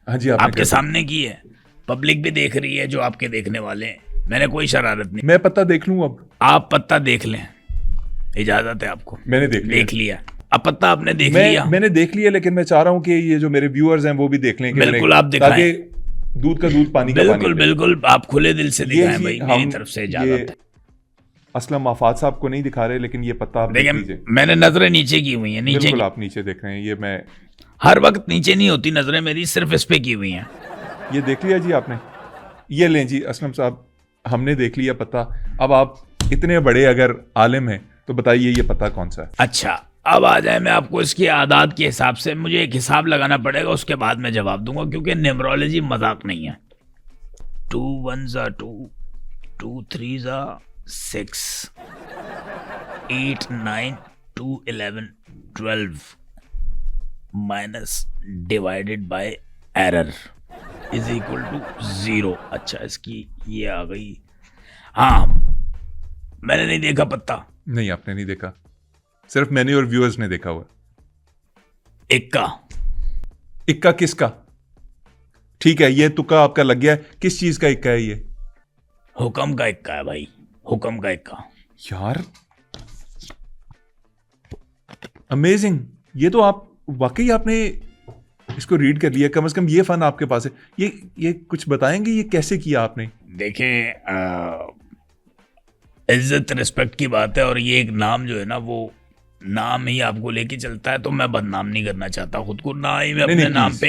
S1: हाँ जी,
S2: आपके सामने की है, पब्लिक भी देख रही है, जो आपके देखने वाले हैं। मैंने कोई शरारत नहीं।
S1: मैं पत्ता देख लूं अब?
S2: आप पत्ता देख लें, इजाजत है आपको।
S1: मैंने देख
S2: लिया। अब पत्ता आपने देख लिया?
S1: मैंने देख लिया, लेकिन मैं चाह रहा हूं कि ये जो मेरे व्यूअर्स हैं वो भी देख लें।
S2: बिल्कुल, आप दिखाएं,
S1: ताकि दूध का दूध, पानी का पानी।
S2: बिल्कुल, आप खुले दिल से दिखाएं भाई, मेरी तरफ से इजाजत है।
S1: असलम आफात साहब को नहीं दिखा रहे, लेकिन ये पत्ता आप देख लीजिए।
S2: मैंने नजरें नीचे की हुई हैं, नीचे।
S1: बिल्कुल, आप नीचे देख रहे हैं। ये मैं
S2: हर वक्त नीचे नहीं होती नजरें मेरी, सिर्फ इस पे की हुई हैं।
S1: ये देख लिया जी आपने? ये लें जी असलम साहब, हमने देख लिया पत्ता। अब आप इतने बड़े अगर आलिम हैं तो बताइए ये पत्ता कौन सा है?
S2: अच्छा, अब आ जाए, मैं आपको इसकी आदात के हिसाब से, मुझे एक हिसाब लगाना पड़ेगा, उसके बाद मैं जवाब दूंगा, क्योंकि न्यूमरोलॉजी मजाक नहीं है। 2 1 2 2 3 6 8 9 2 11 12 minus divided by error is equal to 0। अच्छा, इसकी ये आ गई। हाँ, मैंने नहीं देखा पत्ता।
S1: नहीं, आपने नहीं देखा, सिर्फ मैंने और व्यूअर्स ने देखा हुआ। इक्का किसका? ठीक है, ये तुक्का आपका लग गया। किस चीज का इक्का है ये?
S2: हुक्म का इक्का है भाई, हुक्म का इक्का।
S1: यार अमेजिंग, ये तो आप वाकई आपने इसको रीड कर लिया। कम से कम ये फन आपके पास है। ये कुछ बताएंगे ये कैसे किया आपने?
S2: देखें, इज्जत रिस्पेक्ट की बात है, और ये एक नाम जो है ना, वो नाम ही आपको लेके चलता है, तो मैं बदनाम नहीं करना चाहता खुद को, ना ही मैं अपने नाम पे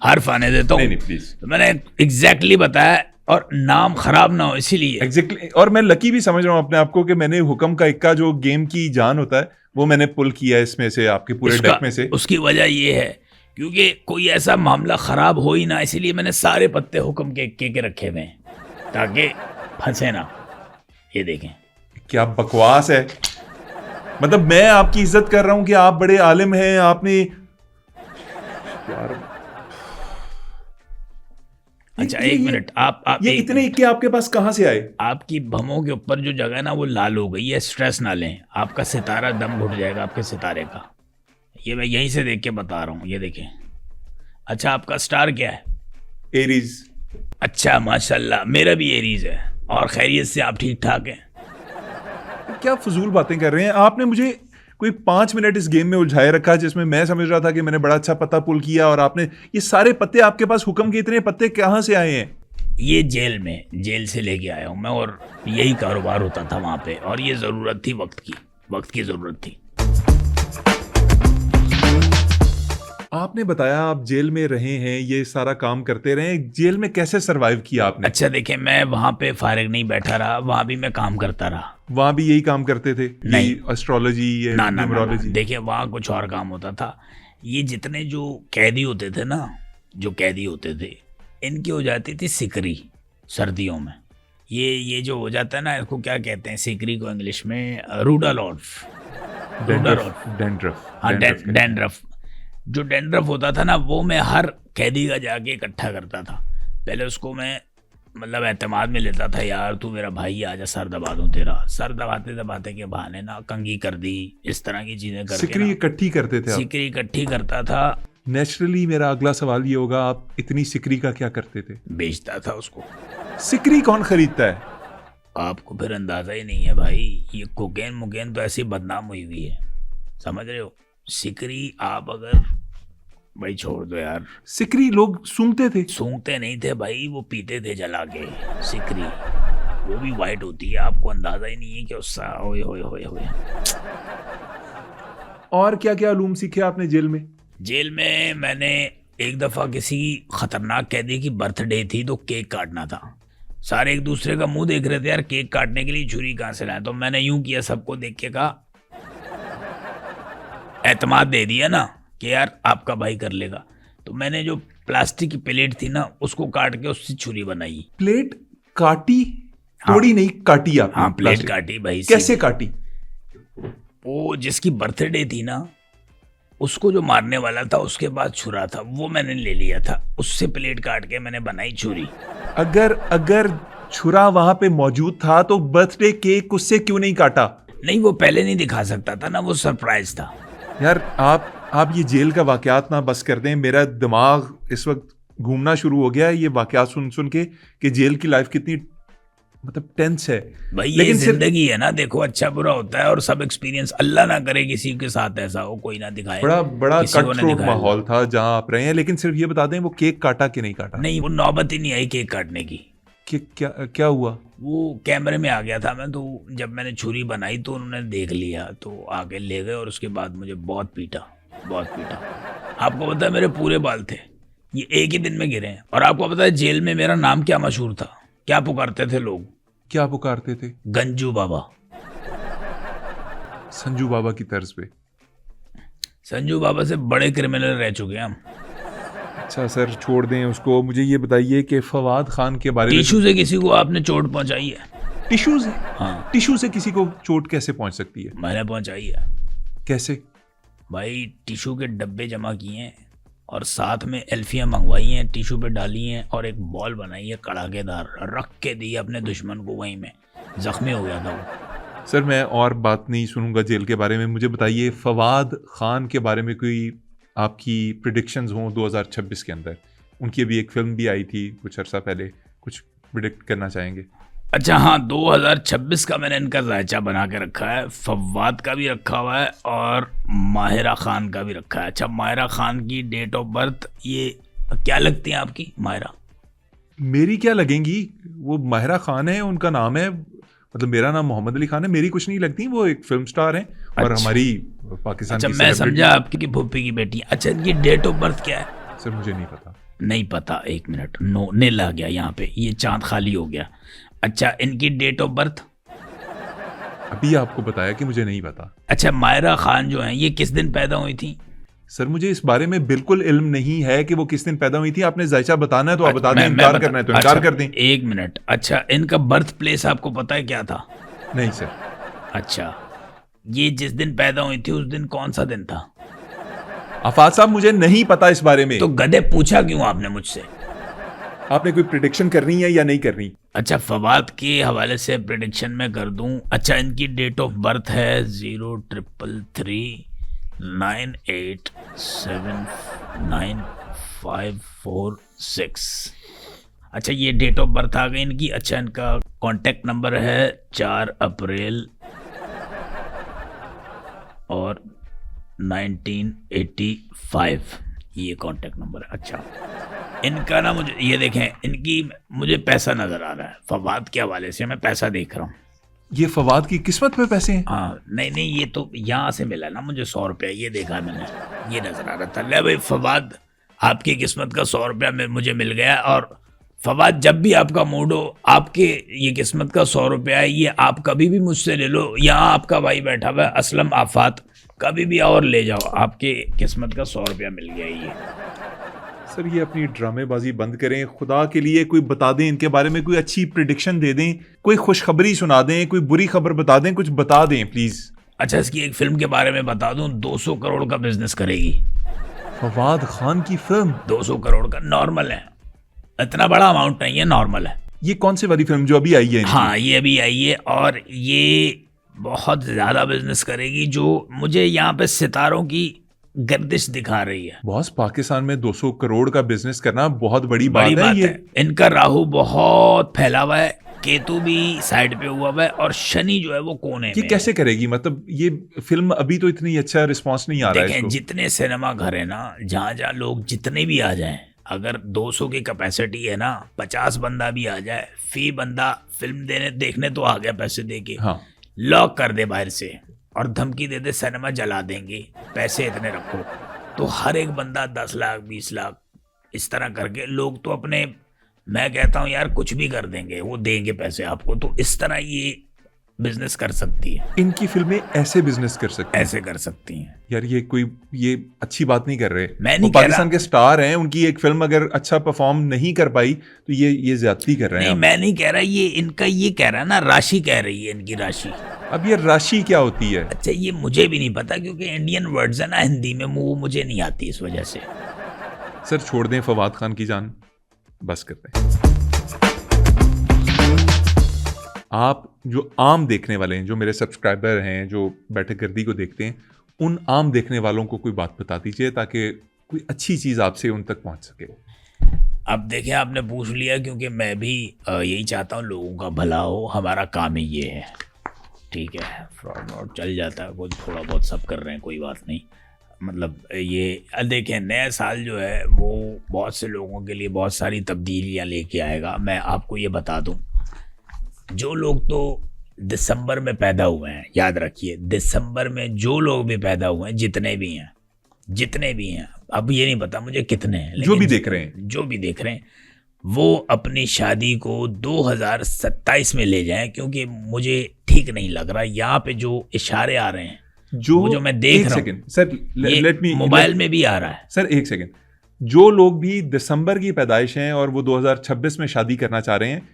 S2: हर्फ आने देता हूँ। तो मैंने एग्जैक्टली बताया, और नाम खराब ना हो इसीलिए।
S1: एग्जैक्टली, और मैं लकी भी समझ रहा हूँ अपने आप को कि मैंने हुक्म का इक्का, जो गेम की जान होता है, वो मैंने पुल किया इसमें से, आपके पूरे डेक में से।
S2: उसकी वजह ये है क्योंकि कोई ऐसा मामला खराब हो ही ना, इसीलिए मैंने सारे पत्ते हुक्म के इक्के के रखे हुए हैं, ताकि फंसे ना। ये देखें,
S1: क्या बकवास है। मतलब मैं आपकी इज्जत कर रहा हूं कि आप बड़े आलिम हैं, आपने यार।
S2: अच्छा, एक मिनट, आप
S1: ये इतने इक्के आपके पास कहां से आए?
S2: आपकी भमों के ऊपर जो जगह है ना, वो लाल हो गई है। स्ट्रेस ना लें, आपका सितारा दम घुट जाएगा आपके सितारे का। ये मैं यहीं से देख के बता रहा हूँ, ये देखें। अच्छा, आपका स्टार क्या है?
S1: एरीज।
S2: अच्छा, माशाल्लाह, मेरा भी एरीज है। और खैरियत से आप ठीक ठाक हैं?
S1: क्या फजूल बातें कर रहे हैं। आपने मुझे कोई 5 मिनट इस गेम में उलझाए रखा, जिसमें मैं समझ रहा था कि मैंने बड़ा अच्छा पत्ता पुल किया, और आपने ये सारे पत्ते, आपके पास हुक्म के इतने पत्ते कहां से आए हैं?
S2: ये जेल से लेके आया हूं मैं, और यही कारोबार होता था वहां पे, और ये जरूरत थी वक्त की जरूरत थी।
S1: आपने बताया आप जेल में रहे हैं, ये सारा काम करते रहे, जेल में कैसे सरवाइव किया आपने?
S2: अच्छा देखिए, मैं वहाँ पे फारिग नहीं बैठा रहा, वहाँ भी मैं काम करता रहा।
S1: वहां भी यही काम करते थे?
S2: नहीं।
S1: यही एस्ट्रोलॉजी या
S2: ना ना ना, ना।
S1: न्यूमरोलॉजी?
S2: देखिए वहाँ कुछ और काम होता था। ये जितने जो कैदी होते थे ना, जो कैदी होते थे, इनकी हो जाती थी सिकरी सर्दियों में। ये जो हो जाता है ना, इसको क्या कहते हैं सिकरी को इंग्लिश में? रूडालॉर्फ।
S1: डेंड्रफ।
S2: हाँ, डैंड्रफ। जो डैंड्रफ होता था ना, वो मैं हर कैदी का जाके इकट्ठा करता था। पहले उसको मैं मतलब एतमाद में लेता था, यार तू मेरा भाई, आजा सर दबा दूं तेरा। सर दबाते दबाते के बहाने ना कंघी कर दी, इस तरह की चीजें करके
S1: सिकरी इकट्ठी करते थे आप?
S2: सिकरी इकट्ठी करता था।
S1: नेचुरली मेरा अगला सवाल ये होगा, आप इतनी सिकरी का क्या करते थे?
S2: बेचता था उसको।
S1: सिकरी कौन खरीदता है?
S2: आपको फिर अंदाजा ही नहीं है भाई, ये कोकेन मुकेन तो ऐसी बदनाम हुई हुई है, समझ रहे हो? सिकरी आप अगर, भाई छोड़ दो यार।
S1: सिकरी लोग सूंघते थे?
S2: सूंघते नहीं थे भाई, वो पीते थे जला के सिकरी। वो भी वाइट होती है, आपको अंदाजा ही नहीं है कि उसका। ओए होए होए होए।
S1: और क्या क्या उलूम सीखे आपने जेल में?
S2: जेल में मैंने एक दफा किसी खतरनाक कैदी की बर्थडे थी, तो केक काटना था। सारे एक दूसरे का मुंह देख रहे थे, यार केक काटने के लिए छुरी कहाँ से लाए? तो मैंने यूं किया, सबको देख के कहा, एतमाद दे दिया ना कि यार आपका भाई कर लेगा। तो मैंने जो प्लास्टिक की प्लेट थी ना, उसको काट के उससे छुरी बनाई।
S1: प्लेट काटी? तोड़ी नहीं, काटी आपने?
S2: हाँ, प्लेट काटी भाई।
S1: कैसे काटी?
S2: वो जिसकी बर्थडे थी ना, उसको जो मारने वाला था उसके पास छुरा था, वो मैंने ले लिया था, उससे प्लेट काट के मैंने बनाई छुरी।
S1: अगर छुरा वहां पे मौजूद था तो बर्थडे केक उससे क्यों नहीं काटा?
S2: नहीं, वो पहले नहीं दिखा सकता था ना, वो सरप्राइज था।
S1: यार आप ये जेल का वाकयात ना बस कर दें, मेरा दिमाग इस वक्त घूमना शुरू हो गया है ये वाकयात सुन सुन के कि जेल की लाइफ कितनी मतलब टेंस है।
S2: भाई ये जिंदगी है ना, देखो अच्छा बुरा होता है, और सब एक्सपीरियंस, अल्लाह ना करे किसी के साथ ऐसा हो, कोई ना दिखाए।
S1: बड़ा कट थ्रोट माहौल था जहां आप रहे हैं। लेकिन सिर्फ ये बता दें, वो केक काटा कि नहीं काटा?
S2: नहीं, वो नौबत ही नहीं आई केक काटने की।
S1: क्या हुआ?
S2: वो कैमरे में आ गया था मैं, तो जब मैंने छुरी बनाई तो उन्होंने देख लिया, तो आगे ले गए और उसके बाद मुझे बहुत पीटा। आपको पता है मेरे पूरे बाल थे, ये एक ही दिन में गिरे हैं। और आपको पता है जेल में मेरा नाम क्या मशहूर था, क्या पुकारते थे लोग?
S1: क्या पुकारते थे?
S2: गंजू बाबा।
S1: संजू बाबा की तर्ज पे?
S2: संजू बाबा से बड़े क्रिमिनल रह चुके हैं हम।
S1: अच्छा सर, छोड़ दें उसको। मुझे ये बताइए कि फवाद खान के बारे में।
S2: टिशू से किसी को आपने चोट पहुंचाई है?
S1: टिशू से?
S2: हाँ।
S1: टिशू से किसी को चोट कैसे पहुंच सकती है?
S2: मैंने पहुंचाई है।
S1: कैसे?
S2: भाई टिशू के डब्बे जमा किए हैं और साथ में एल्फियाँ मंगवाई हैं, टिशू पे डाली हैं और एक बॉल बनाई है कड़ाकेदार, रख के दी अपने दुश्मन को, वहीं में जख्मी हो गया था वो।
S1: सर मैं और बात नहीं सुनूंगा जेल के बारे में। मुझे बताइए फवाद खान के बारे में कोई आपकी प्रिडिक्शंस हों 2026 के अंदर? उनकी अभी एक फिल्म भी आई थी कुछ अर्सा पहले, कुछ प्रिडिक्ट करना चाहेंगे?
S2: अच्छा हाँ, 2026 का मैंने इनका जायचा बना के रखा है। फवाद का भी रखा हुआ है और माहिरा खान का भी रखा है। अच्छा, माहिरा खान की डेट ऑफ बर्थ ये क्या लगती है आपकी? माहिरा
S1: मेरी क्या लगेंगी? वो माहिरा खान है, उनका नाम है, मतलब मेरा नाम मोहम्मद अली खान है। मेरी कुछ नहीं लगती, वो एक फिल्म स्टार हैं और हमारी पाकिस्तान
S2: अच्छा,
S1: की
S2: मैं समझा आपकी फूफी की बेटी। अच्छा, इनकी डेट ऑफ बर्थ क्या है?
S1: सर मुझे नहीं पता।
S2: नहीं पता? एक मिनट, नो नील आ गया यहाँ पे, ये चांद खाली हो गया। अच्छा, इनकी डेट ऑफ बर्थ?
S1: अभी आपको बताया कि मुझे नहीं पता।
S2: अच्छा, माहिरा खान जो है ये किस दिन पैदा हुई थी?
S1: सर मुझे इस बारे में बिल्कुल इल्म नहीं है कि वो किस दिन पैदा हुई थी। आपने जायचा बताना है तो आप बता दें, इनकार करना है तो इनकार कर दें।
S2: एक मिनट, अच्छा इनका बर्थ प्लेस आपको पता है क्या था?
S1: नहीं सर।
S2: अच्छा, ये जिस दिन पैदा हुई थी उस दिन कौन सा दिन था?
S1: आफाज साहब मुझे नहीं पता इस बारे में।
S2: तो गधे पूछा क्यों आपने मुझसे?
S1: आपने कोई प्रिडिक्शन करनी है या नहीं करनी?
S2: अच्छा, फवाद के हवाले से प्रिडिक्शन मैं कर दूं। अच्छा, इनकी डेट ऑफ बर्थ है 03339879546। अच्छा, ये डेट ऑफ बर्थ आ गई इनकी। अच्छा, इनका कॉन्टेक्ट नंबर है 4 अप्रैल और 1985, ये कॉन्टेक्ट नंबर है। अच्छा, इनका ना मुझे ये देखें, इनकी मुझे पैसा नज़र आ रहा है, फवाद के हवाले से मैं पैसा देख रहा हूँ।
S1: ये फवाद की किस्मत में पैसे हैं।
S2: हाँ नहीं ये तो यहाँ से मिला ना मुझे 100 रुपया, ये देखा मैंने, ये नजर आ रहा था। ले भाई फवाद, आपकी किस्मत का 100 रुपया मुझे मिल गया। और फवाद, जब भी आपका मूड हो, आपके ये किस्मत का 100 रुपया है, ये आप कभी भी मुझसे ले लो। यहाँ आपका भाई बैठा हुआ है असलम आफात, कभी भी और ले जाओ, आपके किस्मत का 100 रुपया मिल गया। ये
S1: सर ये अपनी ड्रामेबाजी बंद करें, खुदा के लिए कोई बता दें इनके बारे में, कोई अच्छी प्रिडिक्शन दे दें, कोई खुशखबरी सुना दें, कोई बुरी खबर बता दें, कुछ बता दें प्लीज।
S2: अच्छा, इसकी एक फिल्म के बारे में बता दूं, 200 करोड़ का बिजनेस करेगी।
S1: फवाद खान की फिल्म
S2: 200 करोड़ का नॉर्मल है, इतना बड़ा अमाउंट नहीं है, नॉर्मल है।
S1: ये कौन सी वाली फिल्म जो अभी आई है?
S2: हाँ ये अभी आई है और ये बहुत ज्यादा बिजनेस करेगी, जो मुझे यहाँ पे सितारों की गर्दिश दिखा रही है।
S1: बॉस, पाकिस्तान में 200 करोड़ का बिजनेस करना बहुत बड़ी बात है। ये
S2: इनका राहु बहुत फैला हुआ है, केतु भी साइड पे हुआ है और शनि जो है वो कोने
S1: ये
S2: में
S1: कैसे करेगी? मतलब ये फिल्म अभी तो इतनी अच्छा रिस्पांस नहीं आ रहा है इसको।
S2: जितने सिनेमा घर है ना, जहाँ जहाँ लोग जितने भी आ जाएं, अगर 200 की कैपेसिटी है ना, 50 बंदा भी आ जाए, फी बंदा फिल्म देखने तो आ गया पैसे दे के,
S1: हाँ।
S2: लॉक कर दे बाहर से और धमकी दे दे सिनेमा जला देंगे, पैसे इतने रखो, तो हर एक बंदा 10 लाख 20 लाख इस तरह करके लोग तो अपने, मैं कहता हूँ यार कुछ भी कर देंगे, वो देंगे पैसे आपको। तो इस तरह ये बिजनेस कर सकती है,
S1: इनकी फिल्में ऐसे बिजनेस कर सकती हैं,
S2: ऐसे कर सकती हैं।
S1: यार ये अच्छी बात नहीं कर रहे।
S2: मैं नहीं
S1: पाकिस्तान के स्टार हैं, उनकी एक फिल्म अगर अच्छा परफॉर्म नहीं कर पाई तो ये ज्यादती कर रहे हैं।
S2: नहीं मैं नहीं कह रहा, ये इनका ये कह रहा ना, राशि कह रही है, इनकी राशि।
S1: अब ये राशि क्या होती है?
S2: अच्छा ये मुझे भी नहीं पता, क्योंकि इंडियन वर्ड्स है ना हिंदी में, वो मुझे नहीं आती, इस वजह से।
S1: सर छोड़ दें फवाद खान की जान, बस करते हैं। आप जो आम देखने वाले हैं, जो मेरे सब्सक्राइबर हैं, जो बैठक गर्दी को देखते हैं, उन आम देखने वालों को कोई बात बता दीजिए ताकि कोई अच्छी चीज़ आपसे उन तक पहुंच सके।
S2: अब देखें, आपने पूछ लिया, क्योंकि मैं भी यही चाहता हूँ लोगों का भला हो, हमारा काम ही ये है। ठीक है, फ्रॉड व्रॉड चल जाता है, कोई थोड़ा बहुत सब कर रहे हैं, कोई बात नहीं। मतलब ये देखें, नया साल जो है वो बहुत से लोगों के लिए बहुत सारी तब्दीलियाँ लेके आएगा। मैं आपको ये बता दूँ, जो लोग तो दिसंबर में पैदा हुए हैं, याद रखिए, दिसंबर में जो लोग भी पैदा हुए हैं, जितने भी हैं, अब ये नहीं पता मुझे कितने हैं,
S1: जो भी देख रहे
S2: हैं, वो अपनी शादी को 2027 में ले जाएं, क्योंकि मुझे ठीक नहीं लग रहा यहाँ पे जो इशारे आ रहे हैं, जो मैं देख रहा हूँ।
S1: सर लेट मी,
S2: मोबाइल में भी आ रहा है।
S1: सर एक सेकंड, जो लोग भी दिसंबर की पैदाइश हैं और वो 2026 में शादी करना चाह रहे हैं,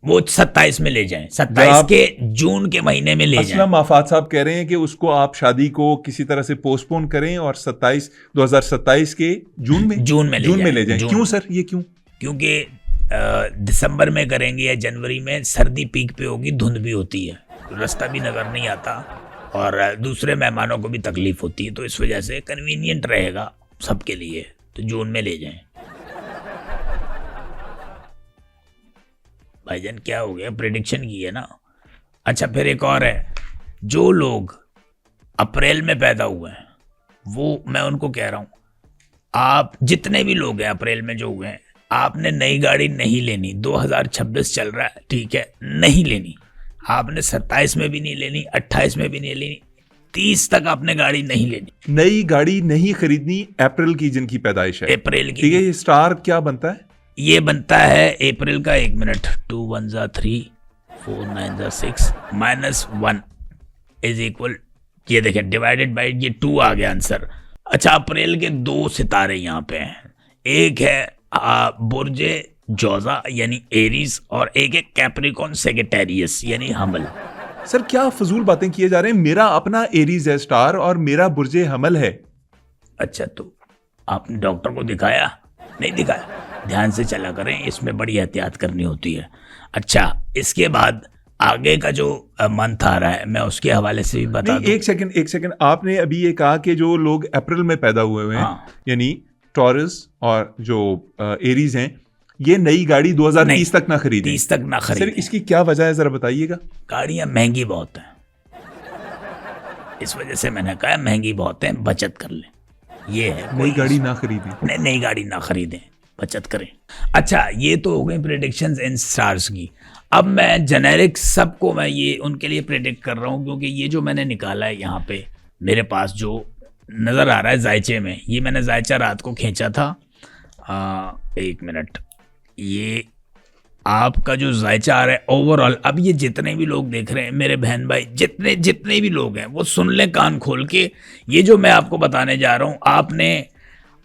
S2: वो 27 में ले जाएं, 27 के जून के महीने में ले जाएं।
S1: असलम आफात साहब कह रहे हैं कि उसको आप शादी को किसी तरह से पोस्टपोन करें और 2027 के जून में ले जाएं। क्यों सर, ये क्यों?
S2: क्योंकि दिसंबर में करेंगे या जनवरी में, सर्दी पीक पे होगी, धुंध भी होती है, रास्ता भी नजर नहीं आता और दूसरे मेहमानों को भी तकलीफ होती है, तो इस वजह से कन्वीनियंट रहेगा सबके लिए, तो जून में ले जाएं। भाईजान क्या हो गया, प्रेडिक्शन की है ना। अच्छा फिर एक और है, जो लोग अप्रैल में पैदा हुए हैं, वो मैं उनको कह रहा हूँ, आप जितने भी लोग हैं अप्रैल में जो हुए हैं, आपने नई गाड़ी नहीं लेनी। 2026 चल रहा है, ठीक है, नहीं लेनी आपने, 27 में भी नहीं लेनी, 28 में भी नहीं लेनी, 30 तक आपने गाड़ी नहीं लेनी।
S1: नई गाड़ी नहीं खरीदनी अप्रैल की, जिनकी पैदाइश है
S2: अप्रैल की।
S1: ठीक है, ये स्टार क्या बनता है?
S2: ये बनता है अप्रैल का, 1 मिनट, 2 1 3 4 9 6 -1 इज इक्वल, ये देखें डिवाइडेड बाय, ये 2 आ गया आंसर। अच्छा अप्रैल के 2 सितारे यहाँ पे हैं, एक है बुर्जे जोजा यानी एरीज, और एक है कैप्रिकॉन सेगिटेरियस यानी हमल।
S1: सर क्या फजूल बातें किए जा रहे हैं, मेरा अपना एरीज है स्टार और मेरा बुर्जे हमल है।
S2: अच्छा तो आपने डॉक्टर को दिखाया? नहीं दिखाया, ध्यान से चला करें, इसमें बड़ी एहतियात करनी होती है। अच्छा इसके बाद आगे का जो मंथ आ रहा है, मैं उसके हवाले से भी बता दूं।
S1: एक सेकंड, आपने अभी ये कहा कि जो लोग अप्रैल में पैदा हुए हैं, हाँ। यानी टॉरस और जो एरीज हैं, ये नई गाड़ी 2030 तक ना खरीदें।
S2: 30 तक ना खरीदें।
S1: सर इसकी क्या वजह है, जरा बताइएगा।
S2: गाड़ियां महंगी बहुत हैं, इस वजह से मैंने कहा महंगी बहुत है, बचत कर लें। ये है,
S1: नई गाड़ी ना खरीदें।
S2: नई गाड़ी ना खरीदें, बचत करें। अच्छा ये तो हो गई प्रेडिक्शंस इन स्टार्स की। अब मैं जेनेरिक सबको मैं ये उनके लिए प्रेडिक्ट कर रहा हूँ, क्योंकि ये जो मैंने निकाला है यहाँ पे मेरे पास जो नज़र आ रहा है जायचे में, ये मैंने जायचा रात को खींचा था। 1 मिनट, ये आपका जो जायचा आ रहा है ओवरऑल, अब ये जितने भी लोग देख रहे हैं मेरे बहन भाई, जितने भी लोग हैं वो सुन लें कान खोल के। ये जो मैं आपको बताने जा रहा हूँ,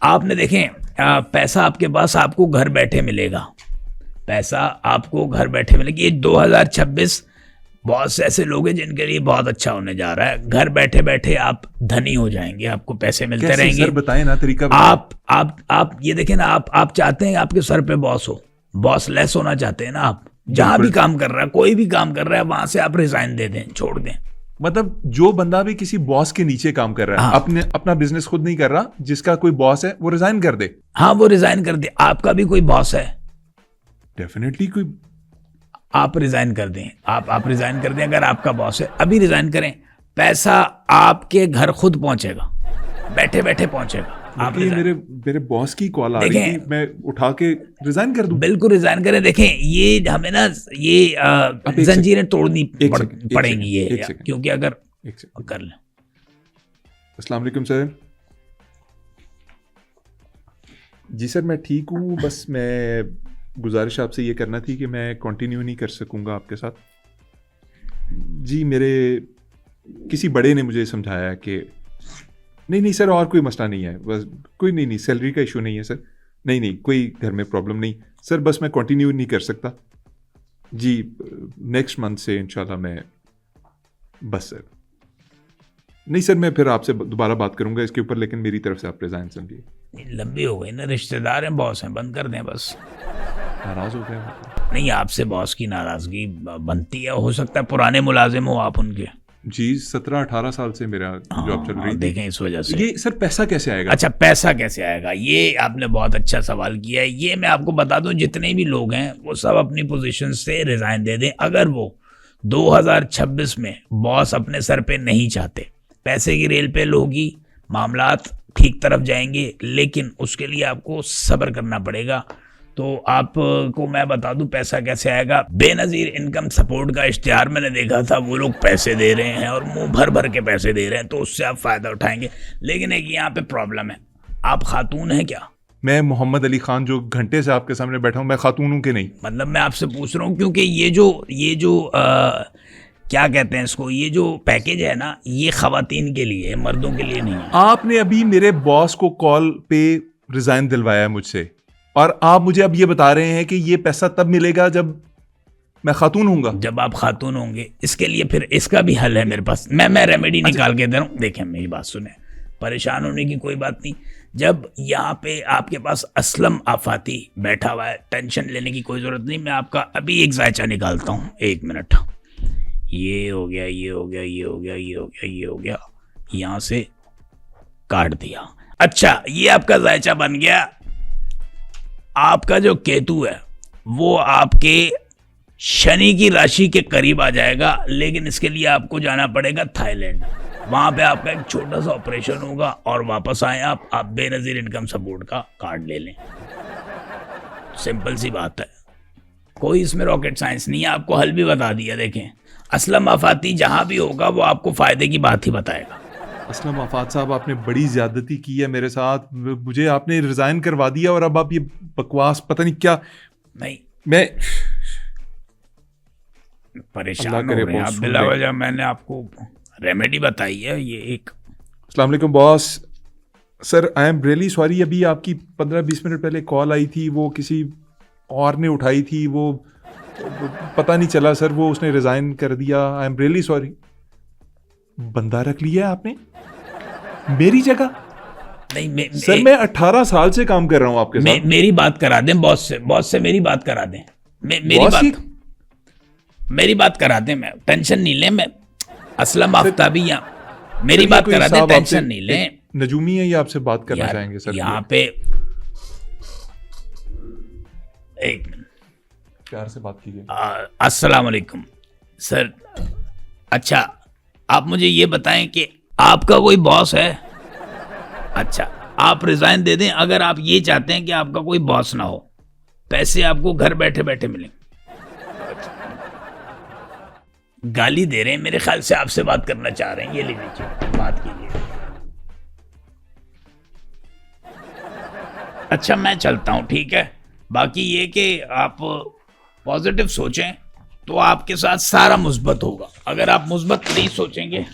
S2: आपने देखें, पैसा आपके पास आपको घर बैठे मिलेगा, पैसा आपको घर बैठे मिलेगा। ये 2026 बहुत से ऐसे लोग हैं जिनके लिए बहुत अच्छा होने जा रहा है। घर बैठे बैठे आप धनी हो जाएंगे, आपको पैसे मिलते रहेंगे।
S1: सर बताएं ना तरीका बताएं।
S2: आप ये देखें ना, आप चाहते हैं आपके सर पे बॉस हो, बॉस लेस होना चाहते हैं ना आप। जहां भी काम कर रहा है, कोई भी काम कर रहा है, वहां से आप रिजाइन दे दें, छोड़ दें।
S1: मतलब जो बंदा भी किसी बॉस के नीचे काम कर रहा है,
S2: हाँ।
S1: अपना बिजनेस खुद नहीं कर रहा, जिसका कोई बॉस है वो रिजाइन कर दे।
S2: हाँ, वो रिजाइन कर दे। आपका भी कोई बॉस है,
S1: डेफिनेटली कोई,
S2: आप रिजाइन कर दें। आप रिजाइन कर दें, अगर आपका बॉस है अभी रिजाइन करें, पैसा आपके घर खुद पहुंचेगा, बैठे बैठे पहुंचेगा। आप
S1: मेरे बॉस की कॉल आ रही थी, मैं उठा के रिजाइन कर दूं?
S2: बिल्कुल रिजाइन करें। देखें, ये हमें ना ये जंजीरें तोड़नी पड़ेंगी, ये क्योंकि अगर कर लें।
S1: अस्सलाम वालेकुम सर। जी सर, मैं ठीक हूँ, बस मैं गुजारिश आपसे ये करना थी कि मैं कंटिन्यू नहीं कर सकूँगा आपके साथ। जी, मेरे किसी बड़े ने मुझे समझाया कि नहीं सर, और कोई मसला नहीं है, बस कोई नहीं सैलरी का इशू नहीं है सर, नहीं कोई घर में प्रॉब्लम नहीं सर, बस मैं कंटिन्यू नहीं कर सकता। जी, नेक्स्ट मंथ से इंशाल्लाह मैं, बस सर नहीं सर, मैं फिर आपसे दोबारा बात करूंगा इसके ऊपर, लेकिन मेरी तरफ से आप रिजाइन समझिए।
S2: लंबी हो गई ना, रिश्तेदार हैं, बॉस हैं, बंद कर दें बस।
S1: नाराज हो गए?
S2: नहीं, आपसे बॉस की नाराजगी बनती है, हो सकता है पुराने मुलाजिम हो आप उनके।
S1: जी, 17-18 साल से मेरा जॉब चल रही थी।
S2: देखें, इस वजह से।
S1: ये सर पैसा कैसे आएगा?
S2: अच्छा, पैसा कैसे आएगा, ये आपने बहुत अच्छा सवाल किया है। ये मैं आपको बता दूं, जितने भी लोग हैं वो सब अपनी पोजीशन से रिजाइन दे दें। अगर वो 2026 में बॉस अपने सर पे नहीं चाहते, पैसे की रेल पे होगी, मामलात ठीक तरफ जाएंगे, लेकिन उसके लिए आपको सब्र करना पड़ेगा। तो आपको मैं बता दूं पैसा कैसे आएगा। बेनज़ीर इनकम सपोर्ट का इश्तिहार मैंने देखा था, वो लोग पैसे दे रहे हैं और मुंह भर भर के पैसे दे रहे हैं, तो उससे आप फ़ायदा उठाएंगे। लेकिन एक यहाँ पे प्रॉब्लम है, आप खातून हैं क्या?
S1: मैं मोहम्मद अली खान जो घंटे से आपके सामने बैठा हूँ, मैं खातून हूँ कि नहीं?
S2: मतलब मैं आपसे पूछ रहा हूँ, क्योंकि ये जो क्या कहते हैं इसको, ये जो पैकेज है ना, ये खवातीन के लिए है, मर्दों के लिए नहीं है।
S1: आपने अभी मेरे बॉस को कॉल पे रिजाइन दिलवाया मुझसे, और आप मुझे अब ये बता रहे हैं कि ये पैसा तब मिलेगा जब मैं खातून हूँगा?
S2: जब आप खातून होंगे। इसके लिए फिर इसका भी हल है मेरे पास, मैं रेमेडी निकाल के दे रहा हूँ। देखें, मेरी बात सुने, परेशान होने की कोई बात नहीं। जब यहाँ पे आपके पास असलम आफाती बैठा हुआ है, टेंशन लेने की कोई ज़रूरत नहीं। मैं आपका अभी एक जायचा निकालता हूँ, 1 मिनट। ये हो गया, ये हो गया, ये हो गया, ये हो गया, ये हो गया, यहाँ से काट दिया। अच्छा, ये आपका जायचा बन गया। आपका जो केतु है वो आपके शनि की राशि के करीब आ जाएगा, लेकिन इसके लिए आपको जाना पड़ेगा थाईलैंड। वहां पे आपका एक छोटा सा ऑपरेशन होगा और वापस आए आप बेनजीर इनकम सपोर्ट का कार्ड ले लें। सिंपल सी बात है, कोई इसमें रॉकेट साइंस नहीं है। आपको हल भी बता दिया। देखें, असलम आफाती जहां भी होगा वो आपको फायदे की बात ही बताएगा।
S1: असलम आफात साहब, आपने बड़ी ज्यादती की है मेरे साथ, मुझे आपने रिजाइन करवा दिया और अब आप ये बकवास पता नहीं क्या।
S2: नहीं,
S1: मैं
S2: परेशान हो रहे हैं आप बिला वजह। मैंने आपको रेमेडी बताई है ये एक।
S1: अस्सलाम वालेकुम boss. Sir, I am really sorry, अभी आपकी 15-20 मिनट पहले कॉल आई थी, वो किसी और ने उठाई थी, वो पता नहीं चला सर, वो उसने रिजाइन कर दिया। I am really sorry. बंदा रख लिया आपने मेरी जगह?
S2: नहीं,
S1: सर मैं 18 साल से काम कर रहा हूं आपके साथ।
S2: मेरी बात करा दें बॉस से मेरी बात करा दें। मेरी बात करा दें, मैं टेंशन नहीं लें। मैं असलम आफ्ताबी यहाँ मेरी बात करा दें, टेंशन नहीं लें।
S1: नजूमी है, ये आपसे बात करना चाहेंगे सर।
S2: यहाँ पे एक मिनट,
S1: प्यार से बात कीजिए।
S2: अस्सलाम वालेकुम सर। अच्छा, आप मुझे ये बताएं कि आपका कोई बॉस है? अच्छा, आप रिजाइन दे दें अगर आप ये चाहते हैं कि आपका कोई बॉस ना हो, पैसे आपको घर बैठे बैठे मिलेंगे। गाली दे रहे हैं, मेरे ख्याल से आपसे बात करना चाह रहे हैं। ये ले लीजिए, बात कीजिए। अच्छा मैं चलता हूँ, ठीक है। बाकी ये कि आप पॉजिटिव सोचें तो आपके साथ सारा मुस्बत होगा। अगर आप मुस्बत नहीं सोचेंगे